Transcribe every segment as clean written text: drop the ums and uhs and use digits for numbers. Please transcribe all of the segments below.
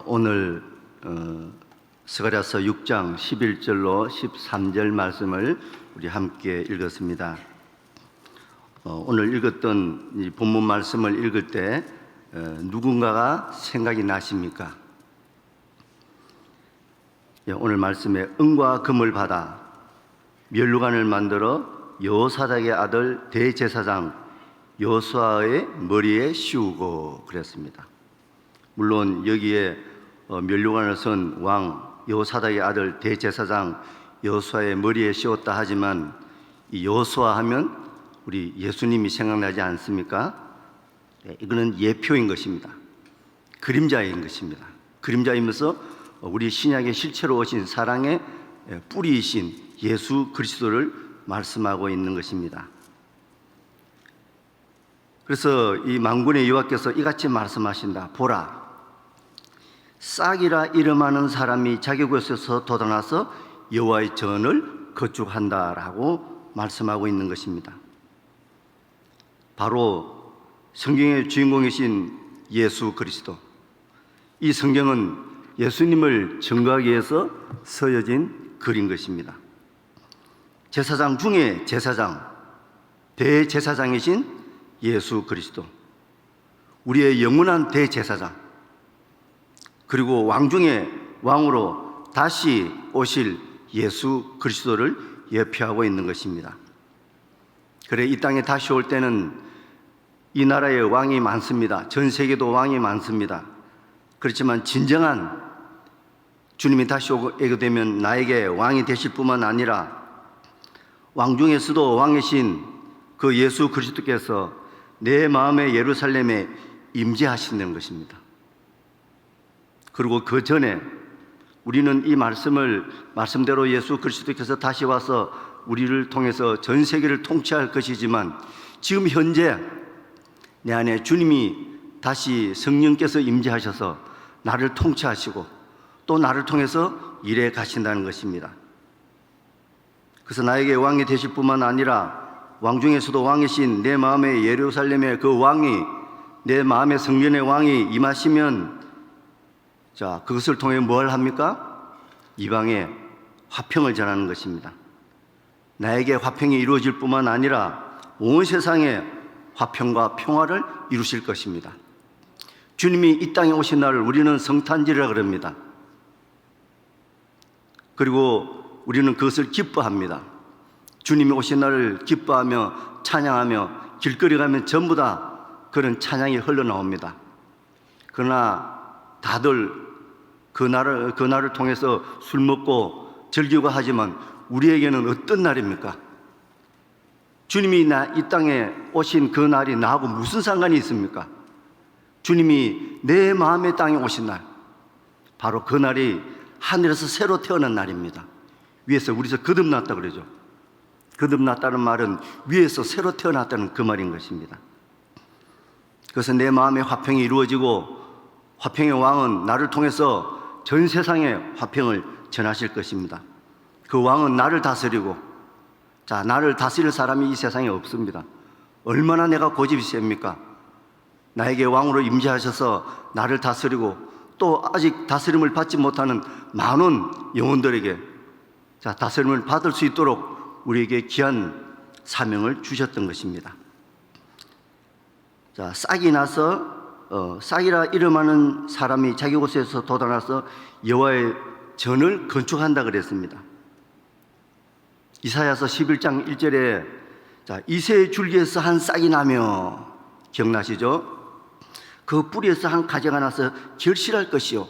오늘 스가랴서 6장 11절로 13절 말씀을 우리 함께 읽었습니다. 오늘 읽었던 이 본문 말씀을 읽을 때 누군가가 생각이 나십니까? 오늘 말씀에 은과 금을 받아 면류관을 만들어 여호사닥의 아들 대제사장 여호수아의 머리에 씌우고 그랬습니다. 물론 여기에 면류관을 쓴 왕 여호사닥의 아들 대제사장 여호수아의 머리에 씌웠다 하지만 이 여호수아 하면 우리 예수님이 생각나지 않습니까? 이거는 예표인 것입니다. 그림자인 것입니다. 그림자이면서 우리 신약의 실체로 오신 사랑의 뿌리이신 예수 그리스도를 말씀하고 있는 것입니다. 그래서 이 만군의 여호와께서 이같이 말씀하신다. 보라, 싹이라 이름하는 사람이 자기 곳에서 돋아나서 여호와의 전을 건축한다라고 말씀하고 있는 것입니다. 바로 성경의 주인공이신 예수 그리스도, 이 성경은 예수님을 증거하기 위해서 서여진 글인 것입니다. 제사장 중에 제사장, 대제사장이신 예수 그리스도, 우리의 영원한 대제사장, 그리고 왕 중에 왕으로 다시 오실 예수 그리스도를 예표하고 있는 것입니다. 그래, 이 땅에 다시 올 때는 이 나라에 왕이 많습니다. 전 세계도 왕이 많습니다. 그렇지만 진정한 주님이 다시 오게 되면 나에게 왕이 되실 뿐만 아니라 왕 중에서도 왕이신 그 예수 그리스도께서 내 마음의 예루살렘에 임재하신다는 것입니다. 그리고 그 전에 우리는 이 말씀대로 예수 그리스도께서 다시 와서 우리를 통해서 전 세계를 통치할 것이지만 지금 현재 내 안에 주님이 다시 성령께서 임재하셔서 나를 통치하시고 또 나를 통해서 일해 가신다는 것입니다. 그래서 나에게 왕이 되실 뿐만 아니라 왕 중에서도 왕이신 내 마음의 예루살렘의 그 왕이, 내 마음의 성전의 왕이 임하시면 그것을 통해 뭘 합니까? 이방에 화평을 전하는 것입니다. 나에게 화평이 이루어질 뿐만 아니라 온 세상에 화평과 평화를 이루실 것입니다. 주님이 이 땅에 오신 날을 우리는 성탄절이라 그럽니다. 그리고 우리는 그것을 기뻐합니다. 주님이 오신 날을 기뻐하며 찬양하며 길거리 가면 전부 다 그런 찬양이 흘러나옵니다. 그러나 다들 그 날을 통해서 술 먹고 즐기고 하지만 우리에게는 어떤 날입니까? 주님이 이 땅에 오신 그 날이 나하고 무슨 상관이 있습니까? 주님이 내 마음의 땅에 오신 날, 바로 그 날이 하늘에서 새로 태어난 날입니다. 위에서 우리서 거듭났다 그러죠. 거듭났다는 말은 위에서 새로 태어났다는 그 말인 것입니다. 그래서 내 마음의 화평이 이루어지고 화평의 왕은 나를 통해서 전 세상에 화평을 전하실 것입니다. 그 왕은 나를 다스리고, 나를 다스릴 사람이 이 세상에 없습니다. 얼마나 내가 고집이 셉니까? 나에게 왕으로 임재하셔서 나를 다스리고 또 아직 다스림을 받지 못하는 많은 영혼들에게 다스림을 받을 수 있도록 우리에게 귀한 사명을 주셨던 것입니다. 싹이 나서 싹이라 이름하는 사람이 자기 곳에서 돋아나서 여호와의 전을 건축한다 그랬습니다. 이사야서 11장 1절에 이새의 줄기에서 한 싹이 나며, 기억나시죠? 그 뿌리에서 한 가지가 나서 결실할 것이요.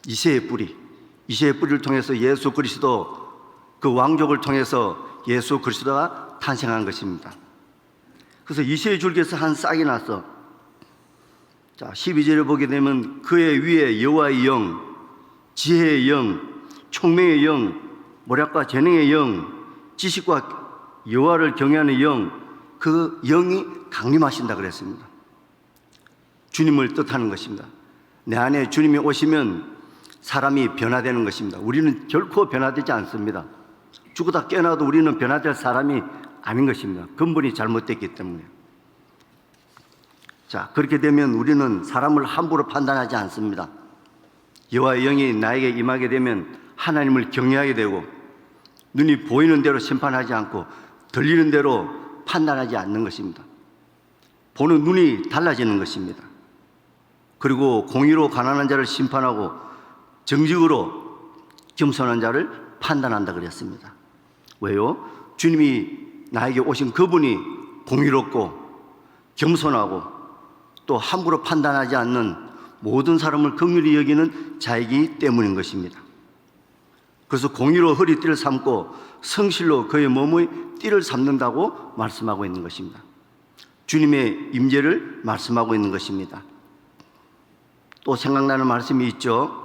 이새의 뿌리를 통해서 예수 그리스도, 그 왕족을 통해서 예수 그리스도가 탄생한 것입니다. 그래서 이새의 줄기에서 한 싹이 나서 12절에 보게 되면 그의 위에 여호와의 영, 지혜의 영, 총명의 영, 모략과 재능의 영, 지식과 여호와를 경외하는 영, 그 영이 강림하신다 그랬습니다. 주님을 뜻하는 것입니다. 내 안에 주님이 오시면 사람이 변화되는 것입니다. 우리는 결코 변화되지 않습니다. 죽어다 깨어나도 우리는 변화될 사람이 아닌 것입니다. 근본이 잘못됐기 때문에. 그렇게 되면 우리는 사람을 함부로 판단하지 않습니다. 여호와의 영이 나에게 임하게 되면 하나님을 경외하게 되고 눈이 보이는 대로 심판하지 않고 들리는 대로 판단하지 않는 것입니다. 보는 눈이 달라지는 것입니다. 그리고 공의로 가난한 자를 심판하고 정직으로 겸손한 자를 판단한다 그랬습니다. 왜요? 주님이 나에게 오신 그분이 공의롭고 겸손하고 또 함부로 판단하지 않는 모든 사람을 긍휼히 여기는 자이기 때문인 것입니다. 그래서 공의로 허리띠를 삼고 성실로 그의 몸의 띠를 삼는다고 말씀하고 있는 것입니다. 주님의 임재를 말씀하고 있는 것입니다. 또 생각나는 말씀이 있죠.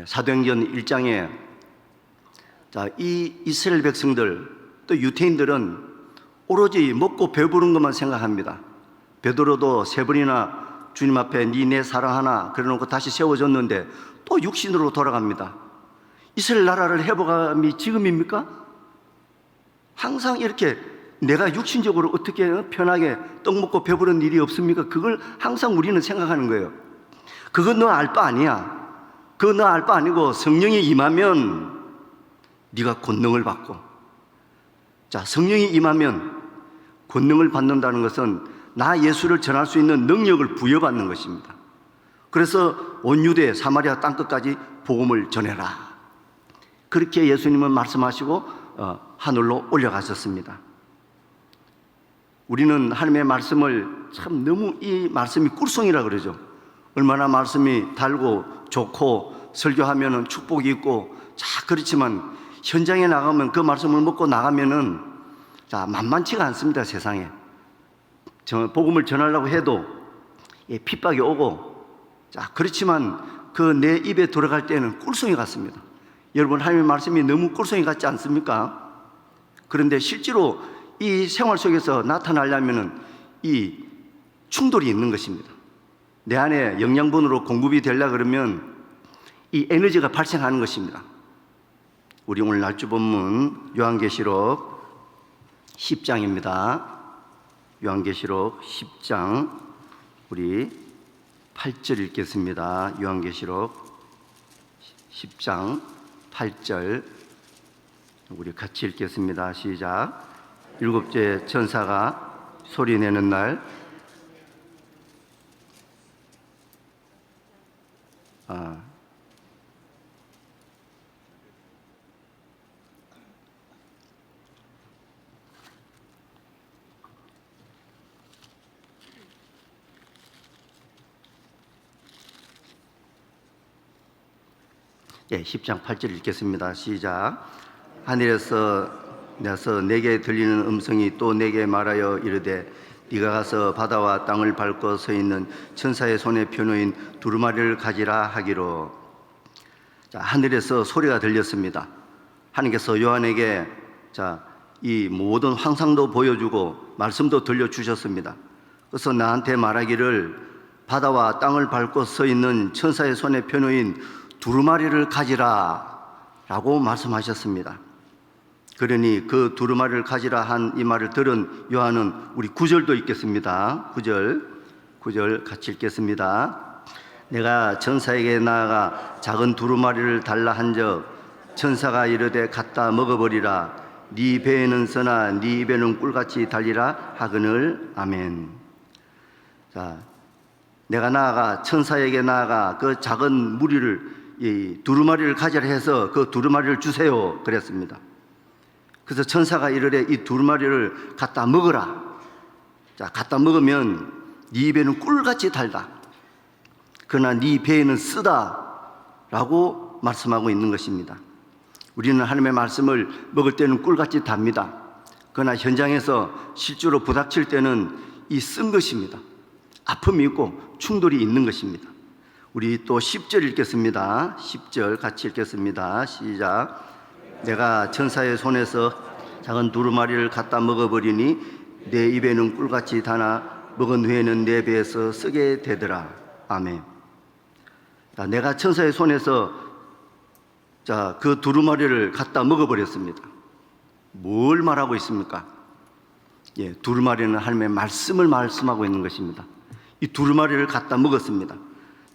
사도행전 1장에 이 이스라엘 백성들 또 유태인들은 오로지 먹고 배부른 것만 생각합니다. 베드로도 3번이나 주님 앞에 네 사랑하나 그래놓고 다시 세워졌는데 또 육신으로 돌아갑니다. 이스라엘 나라를 회복함이 지금입니까? 항상 이렇게 내가 육신적으로 어떻게 편하게 떡 먹고 배부른 일이 없습니까? 그걸 항상 우리는 생각하는 거예요. 그건 너 알 바 아니야. 그거 너 알 바 아니고 성령이 임하면 네가 권능을 받고, 자, 성령이 임하면 권능을 받는다는 것은 나 예수를 전할 수 있는 능력을 부여받는 것입니다. 그래서 온 유대 사마리아 땅끝까지 복음을 전해라. 그렇게 예수님은 말씀하시고 하늘로 올라가셨습니다. 우리는 하나님의 말씀을 참 너무 이 말씀이 꿀송이라 그러죠. 얼마나 말씀이 달고 좋고 설교하면은 축복이 있고, 자, 그렇지만 현장에 나가면 그 말씀을 먹고 나가면은 자, 만만치가 않습니다. 세상에 복음을 전하려고 해도 핍박이 오고, 자, 그렇지만 그 내 입에 들어갈 때는 꿀송이 같습니다. 여러분, 하나님의 말씀이 너무 꿀송이 같지 않습니까? 그런데 실제로 이 생활 속에서 나타나려면은 이 충돌이 있는 것입니다. 내 안에 영양분으로 공급이 되려 그러면 이 에너지가 발생하는 것입니다. 우리 오늘 날주 본문 요한계시록 10장입니다. 요한계시록 10장 우리 8절 읽겠습니다. 요한계시록 10장 8절 우리 같이 읽겠습니다. 시작. 일곱째 천사가 소리내는 날, 예, 10장 8절 읽겠습니다. 시작. 하늘에서 내게 들리는 음성이 또 내게 말하여 이르되 네가 가서 바다와 땅을 밟고 서 있는 천사의 손에 펴놓인 두루마리를 가지라 하기로. 자, 하늘에서 소리가 들렸습니다. 하나님께서 요한에게 이 모든 환상도 보여주고 말씀도 들려주셨습니다. 그래서 나한테 말하기를 바다와 땅을 밟고 서 있는 천사의 손에 펴놓인 두루마리를 가지라 라고 말씀하셨습니다. 그러니 그 두루마리를 가지라 한 이 말을 들은 요한은 우리 9절도 읽겠습니다. 9절 같이 읽겠습니다. 내가 천사에게 나아가 작은 두루마리를 달라 한적 천사가 이르되 갖다 먹어버리라. 네 배에는 써나 네 입에는 꿀같이 달리라 하거늘. 아멘. 자, 내가 천사에게 나아가 그 작은 무리를 이 두루마리를 가지라 해서 그 두루마리를 주세요 그랬습니다. 그래서 천사가 이르되 이 두루마리를 갖다 먹어라. 자, 갖다 먹으면 네 입에는 꿀같이 달다. 그러나 네 배에는 쓰다 라고 말씀하고 있는 것입니다. 우리는 하나님의 말씀을 먹을 때는 꿀같이 답니다. 그러나 현장에서 실제로 부닥칠 때는 이 쓴 것입니다. 아픔이 있고 충돌이 있는 것입니다. 우리 또 10절 읽겠습니다. 10절 같이 읽겠습니다. 시작. 내가 천사의 손에서 작은 두루마리를 갖다 먹어버리니 내 입에는 꿀같이 다나 먹은 후에는 내 배에서 쓰게 되더라. 아멘. 자, 내가 천사의 손에서 그 두루마리를 갖다 먹어버렸습니다. 뭘 말하고 있습니까? 예, 두루마리는 하나님의 말씀을 말씀하고 있는 것입니다. 이 두루마리를 갖다 먹었습니다.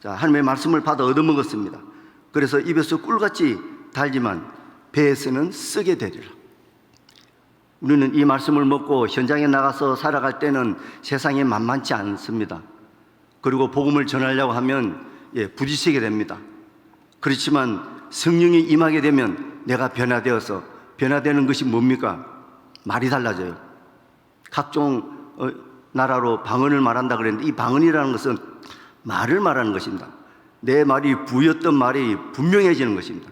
자, 하나님의 말씀을 받아 얻어먹었습니다. 그래서 입에서 꿀같이 달지만 배에서는 쓰게 되리라. 우리는 이 말씀을 먹고 현장에 나가서 살아갈 때는 세상이 만만치 않습니다. 그리고 복음을 전하려고 하면 부딪히게 됩니다. 그렇지만 성령이 임하게 되면 내가 변화되어서, 변화되는 것이 뭡니까? 말이 달라져요. 각종 나라로 방언을 말한다 그랬는데, 이 방언이라는 것은 말을 말하는 것입니다. 내 말이 부였던 말이 분명해지는 것입니다.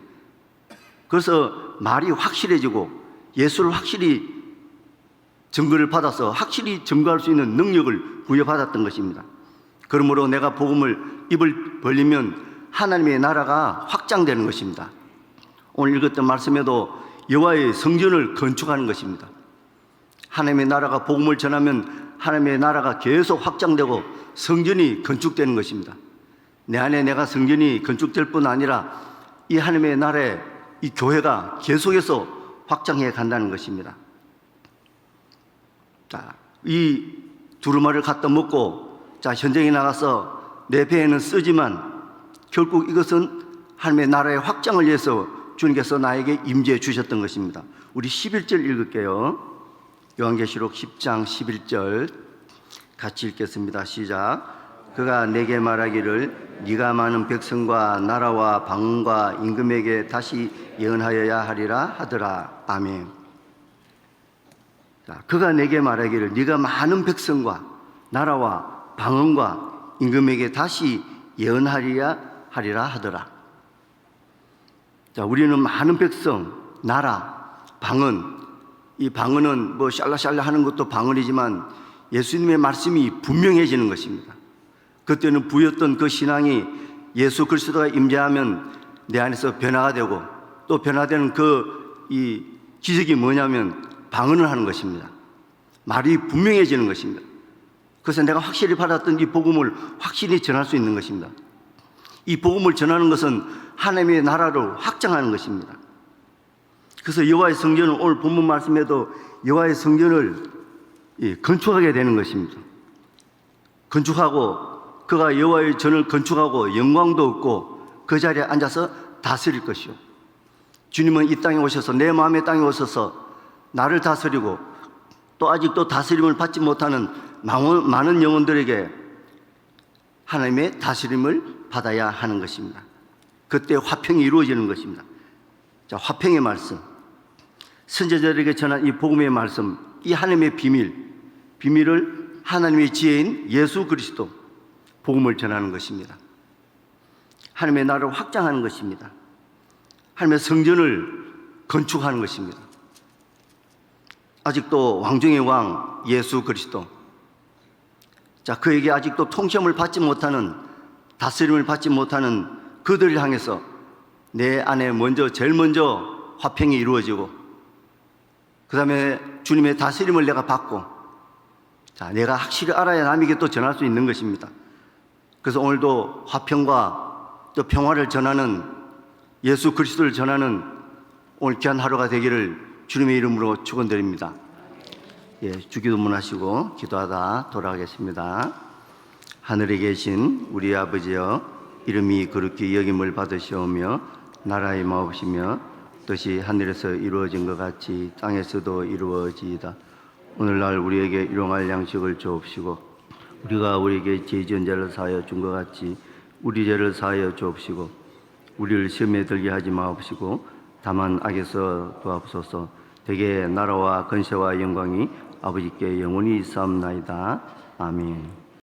그래서 말이 확실해지고 예수를 확실히 증거를 받아서 확실히 증거할 수 있는 능력을 부여받았던 것입니다. 그러므로 내가 복음을 입을 벌리면 하나님의 나라가 확장되는 것입니다. 오늘 읽었던 말씀에도 여호와의 성전을 건축하는 것입니다. 하나님의 나라가 복음을 전하면 하나님의 나라가 계속 확장되고 성전이 건축되는 것입니다. 내 안에 내가 성전이 건축될 뿐 아니라 이 하나님의 나라에 이 교회가 계속해서 확장해 간다는 것입니다. 자, 이 두루마리를 갖다 먹고 현장에 나가서 내 배에는 쓰지만 결국 이것은 하나님의 나라의 확장을 위해서 주님께서 나에게 임재해 주셨던 것입니다. 우리 11절 읽을게요. 요한계시록 10장 11절 같이 읽겠습니다. 시작. 그가 내게 말하기를 네가 많은 백성과 나라와 방언과 임금에게 다시 예언하여야 하리라 하더라. 아멘. 자, 그가 내게 말하기를 네가 많은 백성과 나라와 방언과 임금에게 다시 예언하리라 하더라. 자, 우리는 많은 백성, 나라, 방언, 이 방언은 뭐 샬라샬라 하는 것도 방언이지만 예수님의 말씀이 분명해지는 것입니다. 그때는 부였던 그 신앙이 예수 그리스도가 임재하면 내 안에서 변화가 되고, 또 변화되는 이 기적이 뭐냐면 방언을 하는 것입니다. 말이 분명해지는 것입니다. 그래서 내가 확실히 받았던 이 복음을 확실히 전할 수 있는 것입니다. 이 복음을 전하는 것은 하나님의 나라를 확장하는 것입니다. 그래서 여호와의 성전을, 오늘 본문 말씀에도 여호와의 성전을 건축하게 되는 것입니다. 건축하고 그가 여호와의 전을 건축하고 영광도 얻고 그 자리에 앉아서 다스릴 것이요. 주님은 이 땅에 오셔서, 내 마음의 땅에 오셔서 나를 다스리고 또 아직도 다스림을 받지 못하는 많은 영혼들에게 하나님의 다스림을 받아야 하는 것입니다. 그때 화평이 이루어지는 것입니다. 자, 화평의 말씀, 선지자들에게 전한 이 복음의 말씀, 이 하나님의 비밀을 하나님의 지혜인 예수 그리스도 복음을 전하는 것입니다. 하나님의 나라를 확장하는 것입니다. 하나님의 성전을 건축하는 것입니다. 아직도 왕중의 왕 예수 그리스도, 자, 그에게 아직도 통치함을 받지 못하는, 다스림을 받지 못하는 그들을 향해서 내 안에 제일 먼저 화평이 이루어지고, 그 다음에 주님의 다스림을 내가 받고, 자, 내가 확실히 알아야 남에게 또 전할 수 있는 것입니다. 그래서 오늘도 화평과 또 평화를 전하는, 예수 그리스도를 전하는 오늘 귀한 하루가 되기를 주님의 이름으로 축원드립니다. 주기도문 하시고 기도하다 돌아가겠습니다. 하늘에 계신 우리 아버지여, 이름이 거룩히 여김을 받으시오며 나라의 마옵시며 뜻이 하늘에서 이루어진 것 같이 땅에서도 이루어지이다. 오늘날 우리에게 일용할 양식을 주옵시고, 우리가 우리에게 죄 지은 자를 사하여 준 것 같이 우리 죄를 사하여 주옵시고, 우리를 시험에 들게 하지 마옵시고 다만 악에서 도와옵소서. 대개 나라와 권세와 영광이 아버지께 영원히 있사옵나이다. 아멘.